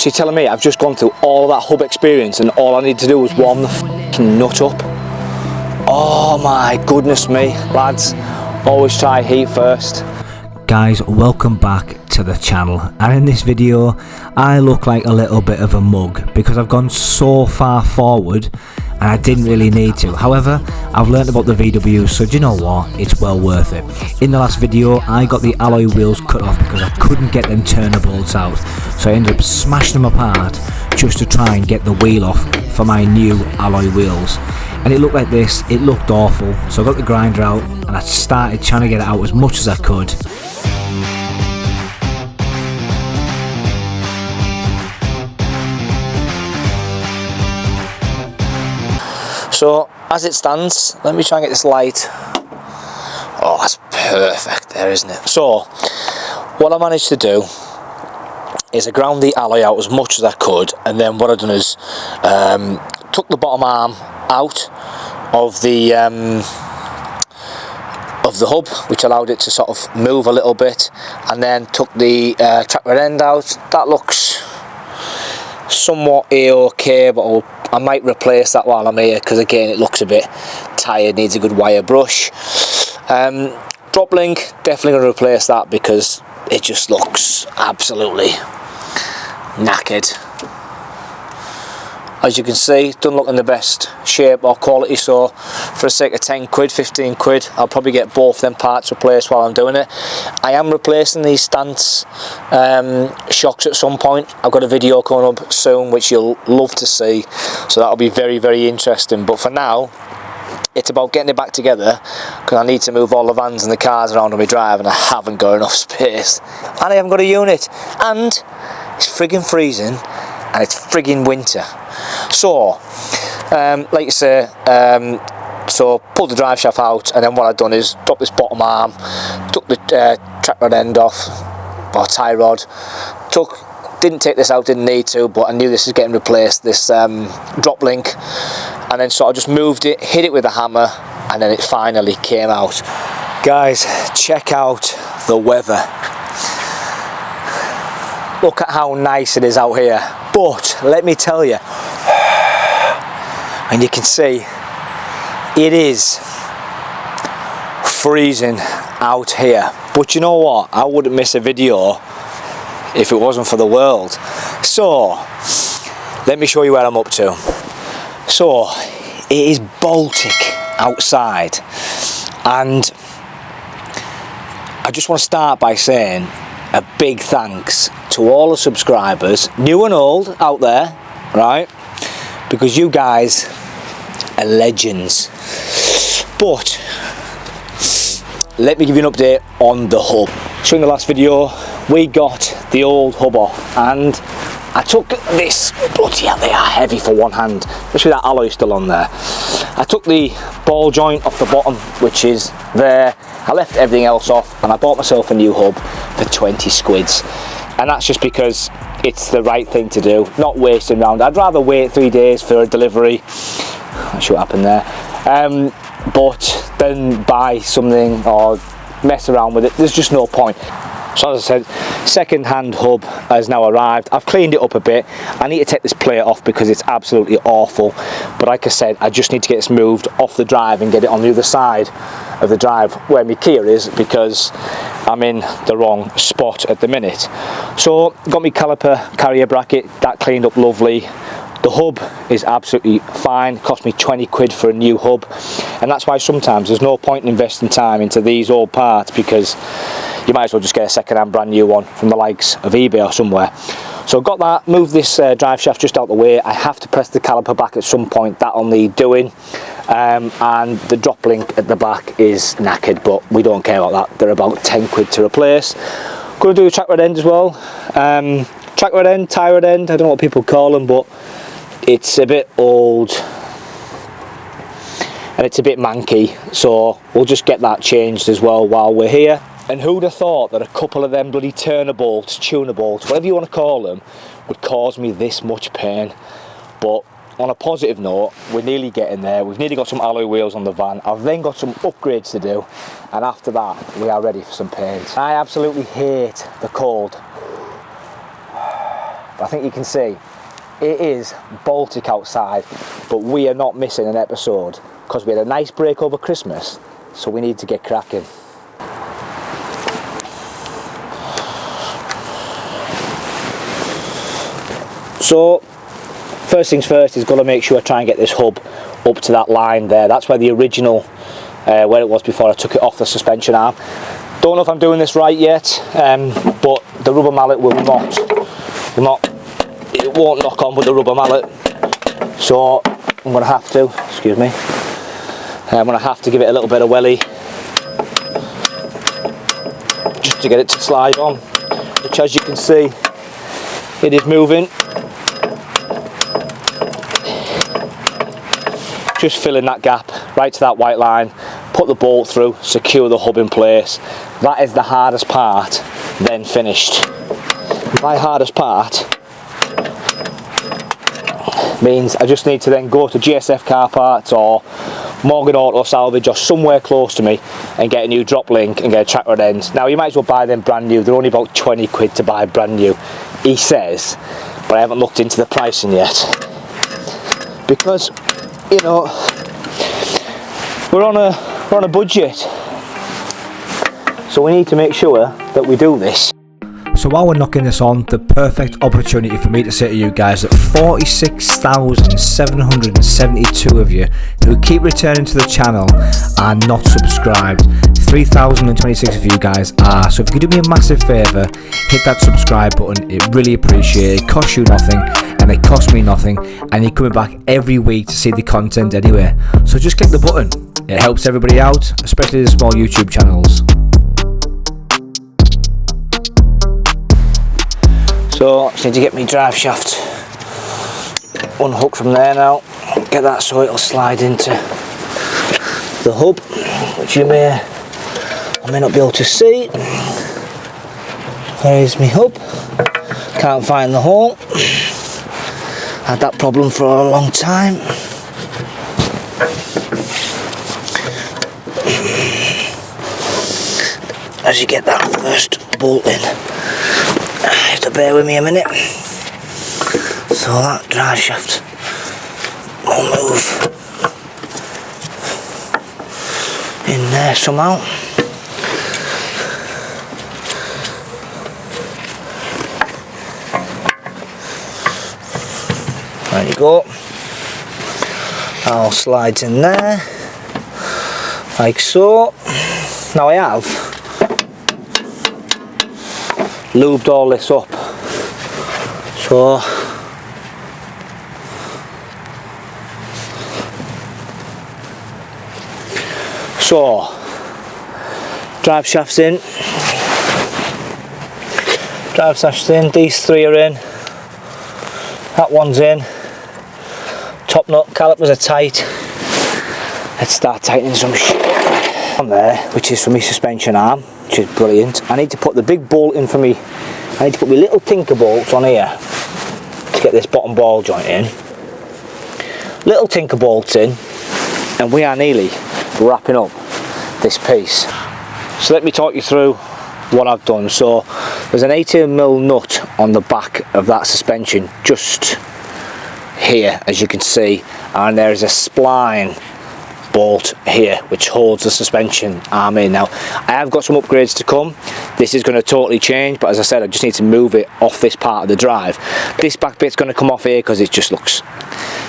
So you're telling me I've just gone through all that hub experience and all I need to do was warm the f***ing nut up? Oh my goodness me, lads. Always try heat first. Guys, welcome back to the channel, and in this video I look like a little bit of a mug because I've gone so far forward and I didn't really need to. However, I've learned about the VW, so do you know what, it's well worth it. In the last video I got the alloy wheels cut off because I couldn't get them turner bolts out, so I ended up smashing them apart just to try and get the wheel off for my new alloy wheels. And it looked like this, it looked awful, so I got the grinder out and I started trying to get it out as much as I could. So as it stands, let me try and get this light. Oh, that's perfect there, isn't it? So what I managed to do is I ground the alloy out as much as I could, and then what I've done is took the bottom arm out of the hub, which allowed it to sort of move a little bit, and then took the track rod end out. That looks somewhat a-okay, but I might replace that while I'm here because again it looks a bit tired, needs a good wire brush. DROPLINK, definitely going to replace that because it just looks absolutely knackered. As you can see, it doesn't look in the best shape or quality, so for the sake of 10 quid, 15 quid, I'll probably get both them parts replaced while I'm doing it. I am replacing these stance shocks at some point. I've got a video coming up soon which you'll love to see, so that'll be very, very interesting. But for now, it's about getting it back together because I need to move all the vans and the cars around on my drive and I haven't got enough space. And I haven't got a unit. And it's friggin' freezing and it's friggin' winter. So, like you say, so pulled the drive shaft out, and then what I've done is dropped this bottom arm, took the track rod end off, or tie rod, didn't take this out, didn't need to, but I knew this was getting replaced, this DROPLINK, and then sort of just moved it, hit it with a hammer, and then it finally came out. Guys, check out the weather. Look at how nice it is out here. But let me tell you, and you can see it is freezing out here, but you know what, I wouldn't miss a video if it wasn't for the world. So let me show you where I'm up to. So it is Baltic outside, and I just want to start by saying a big thanks to all the subscribers, new and old out there, right? Because you guys are legends. But let me give you an update on the hub. So in the last video we got the old hub off, and I took this, bloody hell, they are heavy for one hand, especially that alloy still on there. I took the ball joint off the bottom, which is there. I left everything else off and I bought myself a new hub for 20 squids. And that's just because it's the right thing to do, not wasting around. I'd rather wait 3 days for a delivery, not sure what happened there, but then buy something or mess around with it. There's just no point. So as I said, second-hand hub has now arrived. I've cleaned it up a bit. I need to take this plate off because it's absolutely awful. But like I said, I just need to get this moved off the drive and get it on the other side of the drive where my Kia is, because I'm in the wrong spot at the minute. So got my caliper carrier bracket, that cleaned up lovely. The hub is absolutely fine, cost me 20 quid for a new hub, and that's why sometimes there's no point in investing time into these old parts, because you might as well just get a second-hand brand new one from the likes of eBay or somewhere. So got that, moved this drive shaft just out the way. I have to press the caliper back at some point, that'll need doing, and the DROPLINK at the back is knackered, but we don't care about that. They're about 10 quid to replace. Going to do a track rod end as well. Track rod end, tie rod end, I don't know what people call them, but it's a bit old and it's a bit manky, so we'll just get that changed as well while we're here. And who'd have thought that a couple of them bloody turner bolts, tuner bolts, whatever you want to call them, would cause me this much pain. But on a positive note, we're nearly getting there. We've nearly got some alloy wheels on the van. I've then got some upgrades to do, and after that we are ready for some paint. I absolutely hate the cold. I think you can see it is Baltic outside, but we are not missing an episode because we had a nice break over Christmas, so we need to get cracking. So first things first is got to make sure I try and get this hub up to that line there. That's where the original where it was before I took it off the suspension arm. Don't know if I'm doing this right yet, but the rubber mallet it won't knock on with the rubber mallet, so I'm going to have to, excuse me, I'm going to have to give it a little bit of welly just to get it to slide on, which as you can see it is moving. Just filling that gap right to that white line, put the bolt through, secure the hub in place. That is the hardest part, then finished. My hardest part means I just need to then go to GSF Car Parts or Morgan Auto Salvage or somewhere close to me and get a new drop link and get a track rod ends. Now you might as well buy them brand new, they're only about 20 quid to buy brand new, he says, but I haven't looked into the pricing yet. Because, you know, we're on a budget, so we need to make sure that we do this. So while we're knocking this on, the perfect opportunity for me to say to you guys that 46,772 of you who keep returning to the channel are not subscribed. 3,026 of you guys are. So if you could do me a massive favour, hit that subscribe button. It really appreciate it. It costs you nothing and it costs me nothing, and you're coming back every week to see the content anyway. So just click the button. It helps everybody out, especially the small YouTube channels. So I just need to get my drive shaft unhooked from there now, get that so it'll slide into the hub, which you may or may not be able to see. Where is my hub? Can't find the hole. Had that problem for a long time. As you get that first bolt in, you have to bear with me a minute. So that drive shaft will move in there somehow. There you go. That all slides in there, like so. Now I have lubed all this up, so drive shafts in, these three are in, that one's in, top nut, calipers are tight. Let's start tightening some shit on there, which is for my suspension arm, which is brilliant. I need to put the big bolt in for me. I need to put my little tinker bolts on here to get this bottom ball joint in. Little tinker bolts in, and we are nearly wrapping up this piece. So let me talk you through what I've done. So there's an 18mm nut on the back of that suspension, just here, as you can see, and there is a spline bolt here which holds the suspension arm in. Now I have got some upgrades to come. This is going to totally change, but as I said, I just need to move it off this part of the drive. This back bit's going to come off here because it just looks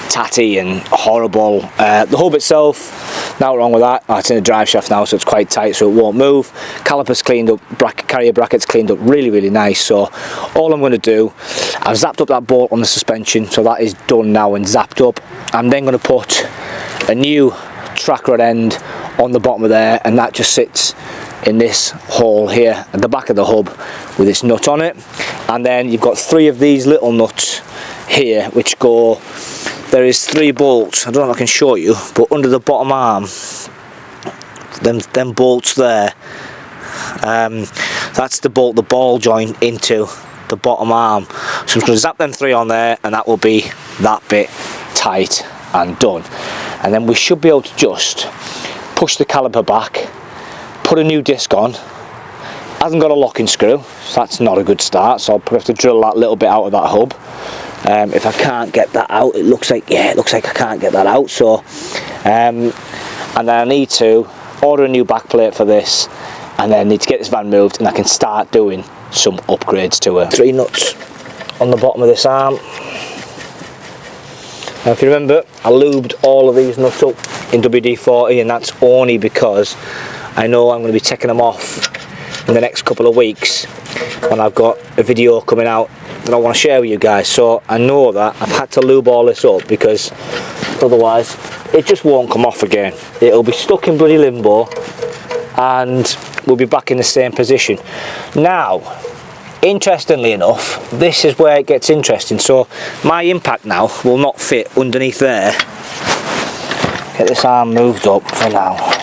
tatty and horrible. The hub itself, not wrong with that. It's in the drive shaft now, so it's quite tight, so it won't move. Calipers cleaned up, carrier brackets cleaned up really nice. So all I'm going to do, I've zapped up that bolt on the suspension, so that is done now and zapped up. I'm then going to put a new track rod end on the bottom of there, and that just sits in this hole here at the back of the hub with its nut on it. And then you've got three of these little nuts here which go, there is three bolts, I don't know if I can show you, but under the bottom arm, them bolts there, that's the bolt the ball joint into the bottom arm. So I'm just going to zap them three on there, and that will be that bit tight and done. And then we should be able to just push the caliper back, put a new disc on, Hasn't got a locking screw, so that's not a good start, so I'll probably have to drill that little bit out of that hub. If I can't get that out, it looks like I can't get that out, so and then I need to order a new backplate for this, and then need to get this van moved, and I can start doing some upgrades to it. 3 nuts on the bottom of this arm. Now if you remember, I lubed all of these nuts up in WD-40, and that's only because I know I'm going to be taking them off in the next couple of weeks, and I've got a video coming out that I want to share with you guys, so I know that I've had to lube all this up, because otherwise it just won't come off again. It'll be stuck in bloody limbo, and we'll be back in the same position. Now, interestingly enough, this is where it gets interesting. So my impact now will not fit underneath there. Get this arm moved up for now.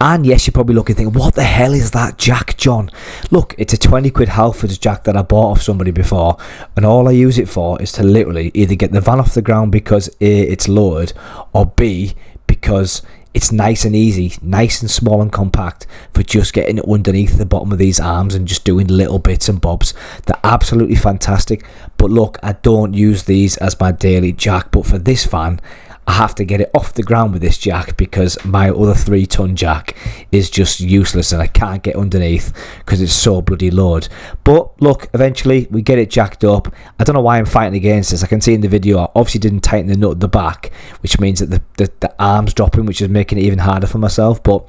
And yes, you're probably looking thinking, what the hell is that jack, John? Look, it's a 20 quid Halfords jack that I bought off somebody before, and all I use it for is to literally either get the van off the ground because A, it's lowered, or B, because it's nice and easy, nice and small and compact for just getting underneath the bottom of these arms and just doing little bits and bobs. They're absolutely fantastic. But look, I don't use these as my daily jack, but for this van, I have to get it off the ground with this jack because my other 3-ton jack is just useless and I can't get underneath because it's so bloody loud. But look, eventually we get it jacked up. I don't know why I'm fighting against this. I can see in the video I obviously didn't tighten the nut at the back, which means that the arm's dropping, which is making it even harder for myself. But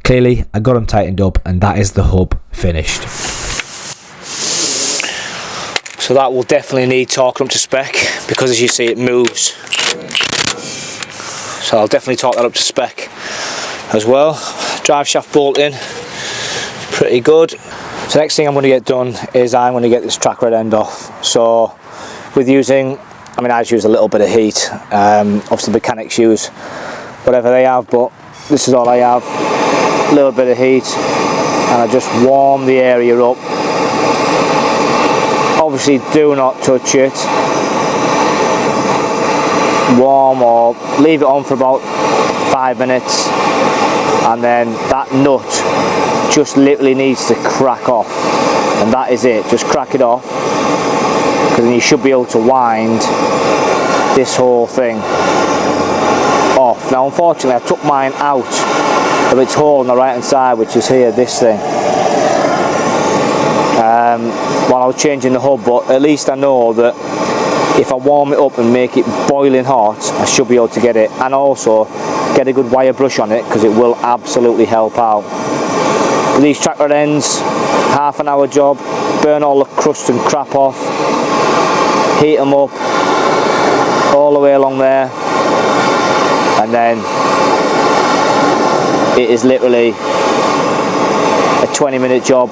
clearly I got them tightened up, and that is the hub finished. So that will definitely need torquing up to spec, because as you see it moves. So I'll definitely torque that up to spec as well. Drive shaft bolting, pretty good. So next thing I'm going to get done is I'm going to get this track rod end off. So with using, I just use a little bit of heat. Obviously mechanics use whatever they have, but this is all I have. A little bit of heat, and I just warm the area up. Obviously do not touch it. Warm or leave it on for about 5 minutes, and then that nut just literally needs to crack off, and that is it. Just crack it off, because then you should be able to wind this whole thing off. Now unfortunately I took mine out of its hole on the right hand side, which is here, this thing, while I was changing the hub, but at least I know that if I warm it up and make it boiling hot, I should be able to get it, and also get a good wire brush on it, because it will absolutely help out. With these track rod ends, half an hour job, burn all the crust and crap off, heat them up all the way along there, and then it is literally a 20-minute job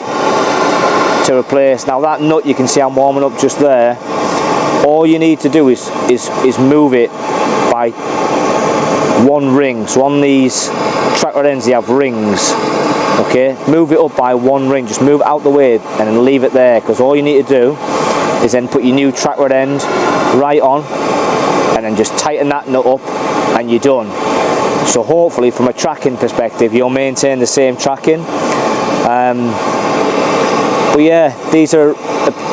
to replace. Now that nut, you can see I'm warming up just there. All you need to do is move it by 1 ring. So on these track rod ends, they have rings. Okay, move it up by 1 ring. Just move it out the way and then leave it there, because all you need to do is then put your new track rod end right on, and then just tighten that nut up, and you're done. So hopefully, from a tracking perspective, you'll maintain the same tracking. But yeah, these are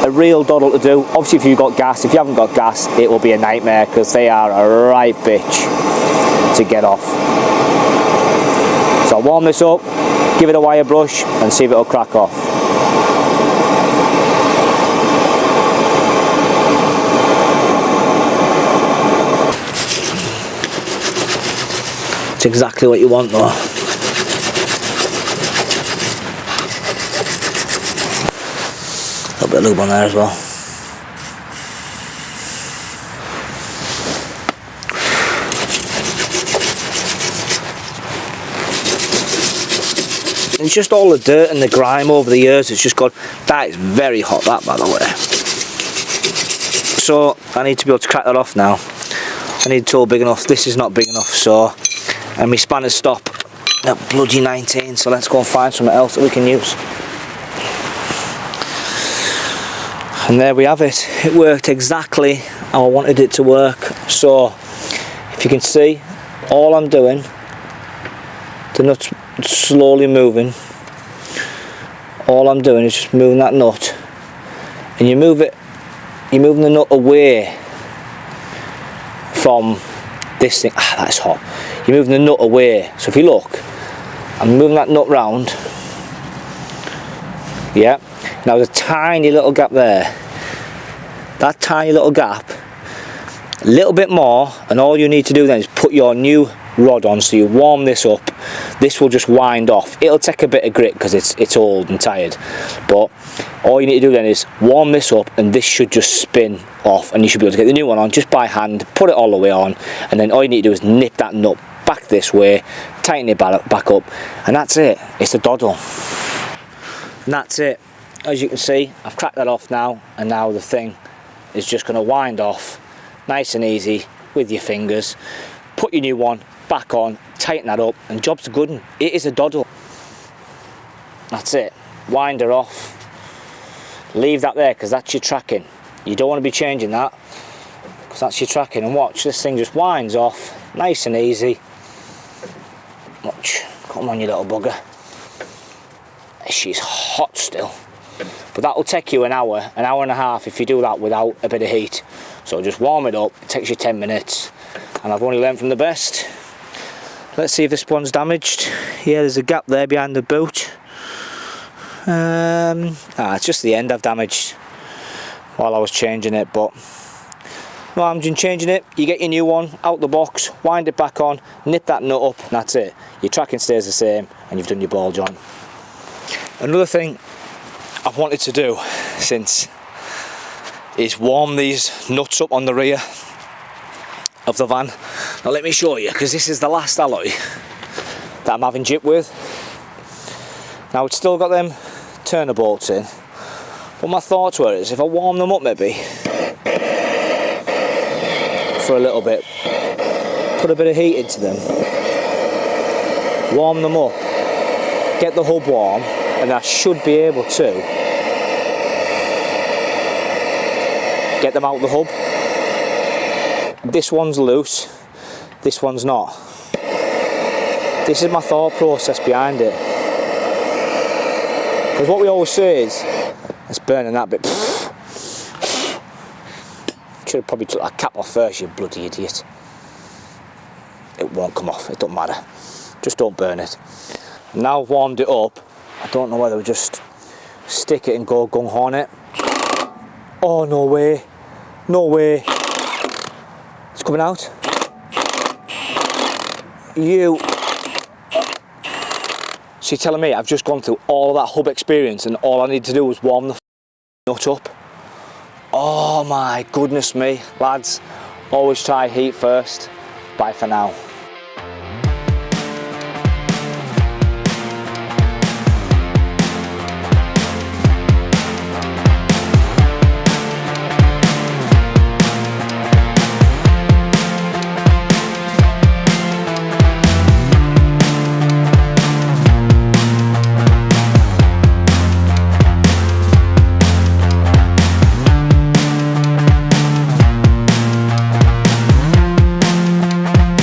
a real doddle to do. Obviously if you've got gas, if you haven't got gas, it will be a nightmare, because they are a right bitch to get off. So I'll warm this up, give it a wire brush, and see if it'll crack off. It's exactly what you want though. A little bit of lube on there as well. It's just all the dirt and the grime over the years. It's just gone. That is very hot, that, by the way. So I need to be able to crack that off now. I need a tool big enough. This is not big enough, so, and my spanners stop at bloody 19, so let's go and find something else that we can use. And there we have it. It worked exactly how I wanted it to work. So if you can see, all I'm doing, the nuts slowly moving. All I'm doing is just moving that nut, and you're moving the nut away from this thing. Ah, that's hot. You're moving the nut away. So if you look, I'm moving that nut round. Yeah. Now there's a tiny little gap there. That tiny little gap, a little bit more, and all you need to do then is put your new rod on. So you warm this up. This will just wind off. It'll take a bit of grit because it's old and tired, but all you need to do then is warm this up, and this should just spin off, and you should be able to get the new one on just by hand, put it all the way on, and then all you need to do is nip that nut back this way, tighten it back up, and that's it. It's a doddle. And that's it. As you can see, I've cracked that off now, and now the thing is just going to wind off nice and easy with your fingers. Put your new one back on, tighten that up, and job's a good one. It is a doddle. That's it. Wind her off. Leave that there because that's your tracking. You don't want to be changing that because that's your tracking. And watch, this thing just winds off nice and easy. Watch. Come on, you little bugger. She's hot still. But that will take you an hour and a half if you do that without a bit of heat. So just warm it up. It takes you 10 minutes. And I've only learned from the best. Let's see if this one's damaged. Yeah, there's a gap there behind the boot. It's just the end I've damaged while I was changing it, but no, I'm just changing it. You get your new one out the box, wind it back on, nip that nut up, and that's it. Your tracking stays the same, and you've done your ball joint. Another thing I've wanted to do since is warm these nuts up on the rear of the van. Now let me show you, because this is the last alloy that I'm having jip with. Now it's still got them turner bolts in, but my thoughts were is if I warm them up maybe for a little bit, put a bit of heat into them, warm them up, get the hub warm, and I should be able to get them out the hub. This one's loose, this one's not. This is my thought process behind it. Because what we always say is, it's burning that bit. Should have probably took that cap off first, you bloody idiot. It won't come off, it don't matter. Just don't burn it. Now I've warmed it up, I don't know whether we just stick it and go gung ho on it. Oh, no way. No way. It's coming out. You. So you're telling me I've just gone through all that hub experience and all I need to do was warm the nut up? Oh my goodness me. Lads, always try heat first. Bye for now.